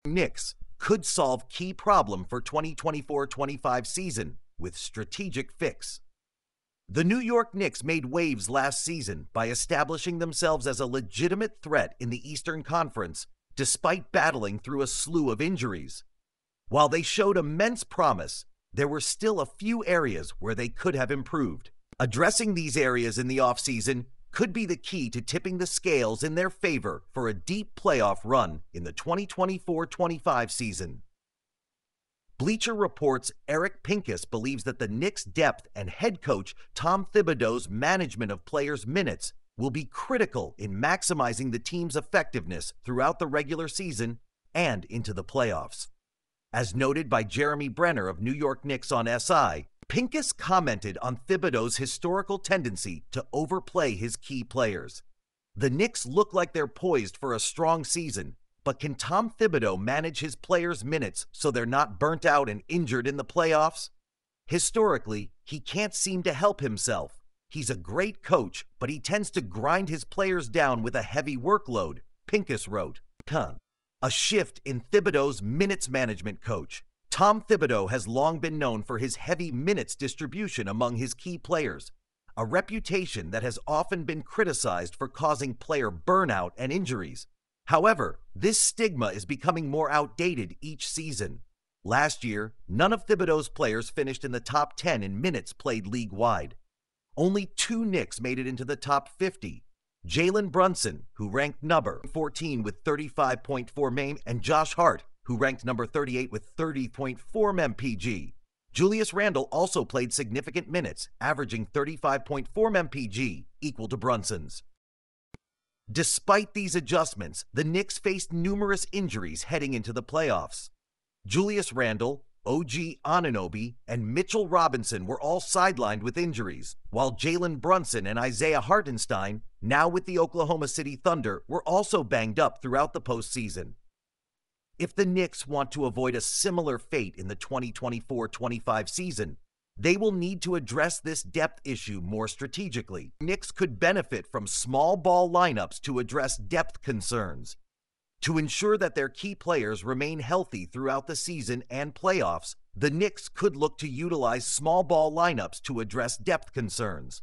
Knicks could solve key problem for 2024-25 season with strategic fix. The New York Knicks made waves last season by establishing themselves as a legitimate threat in the Eastern Conference despite battling through a slew of injuries. While they showed immense promise, there were still a few areas where they could have improved. Addressing these areas in the offseason could be the key to tipping the scales in their favor for a deep playoff run in the 2024-25 season. Bleacher Report's Eric Pincus believes that the Knicks' depth and head coach Tom Thibodeau's management of players' minutes will be critical in maximizing the team's effectiveness throughout the regular season and into the playoffs. As noted by Jeremy Brenner of New York Knicks on SI, Pincus commented on Thibodeau's historical tendency to overplay his key players. The Knicks look like they're poised for a strong season, but can Tom Thibodeau manage his players' minutes so they're not burnt out and injured in the playoffs? Historically, he can't seem to help himself. He's a great coach, but he tends to grind his players down with a heavy workload, Pincus wrote. A shift in Thibodeau's minutes management coach. Tom Thibodeau has long been known for his heavy minutes distribution among his key players, a reputation that has often been criticized for causing player burnout and injuries. However, this stigma is becoming more outdated each season. Last year, none of Thibodeau's players finished in the top 10 in minutes played league-wide. Only 2 Knicks made it into the top 50. Jalen Brunson, who ranked number 14 with 35.4 MAM, and Josh Hart, who ranked number 38 with 30.4 MPG. Julius Randle also played significant minutes, averaging 35.4 MPG, equal to Brunson's. Despite these adjustments, the Knicks faced numerous injuries heading into the playoffs. Julius Randle, OG Anunoby, and Mitchell Robinson were all sidelined with injuries, while Jalen Brunson and Isaiah Hartenstein, now with the Oklahoma City Thunder, were also banged up throughout the postseason. If the Knicks want to avoid a similar fate in the 2024-25 season, they will need to address this depth issue more strategically. Knicks could benefit from small ball lineups to address depth concerns. To ensure that their key players remain healthy throughout the season and playoffs, the Knicks could look to utilize small ball lineups to address depth concerns.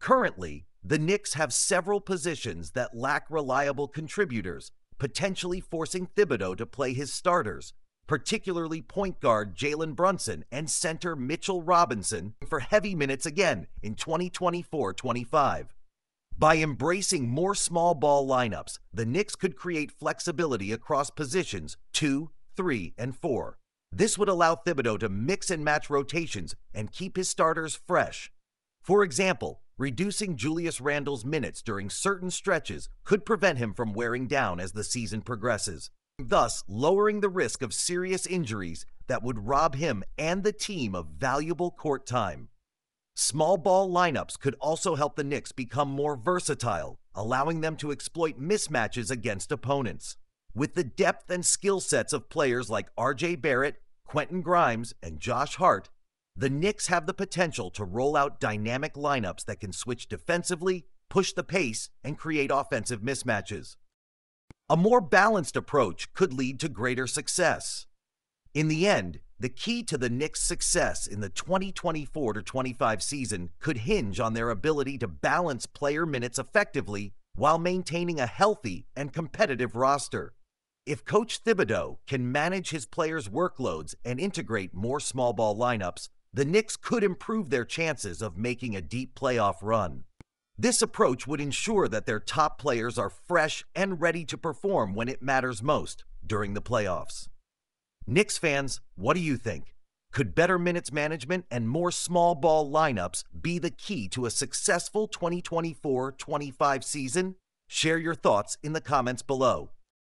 Currently, the Knicks have several positions that lack reliable contributors, potentially forcing Thibodeau to play his starters, particularly point guard Jalen Brunson and center Mitchell Robinson, for heavy minutes again in 2024-25. By embracing more small ball lineups, the Knicks could create flexibility across positions 2, 3, and 4. This would allow Thibodeau to mix and match rotations and keep his starters fresh. For example, reducing Julius Randle's minutes during certain stretches could prevent him from wearing down as the season progresses, thus lowering the risk of serious injuries that would rob him and the team of valuable court time. Small ball lineups could also help the Knicks become more versatile, allowing them to exploit mismatches against opponents. With the depth and skill sets of players like RJ Barrett, Quentin Grimes, and Josh Hart, the Knicks have the potential to roll out dynamic lineups that can switch defensively, push the pace, and create offensive mismatches. A more balanced approach could lead to greater success. In the end, the key to the Knicks' success in the 2024-25 season could hinge on their ability to balance player minutes effectively while maintaining a healthy and competitive roster. If Coach Thibodeau can manage his players' workloads and integrate more small ball lineups, the Knicks could improve their chances of making a deep playoff run. This approach would ensure that their top players are fresh and ready to perform when it matters most during the playoffs. Knicks fans, what do you think? Could better minutes management and more small ball lineups be the key to a successful 2024-25 season? Share your thoughts in the comments below.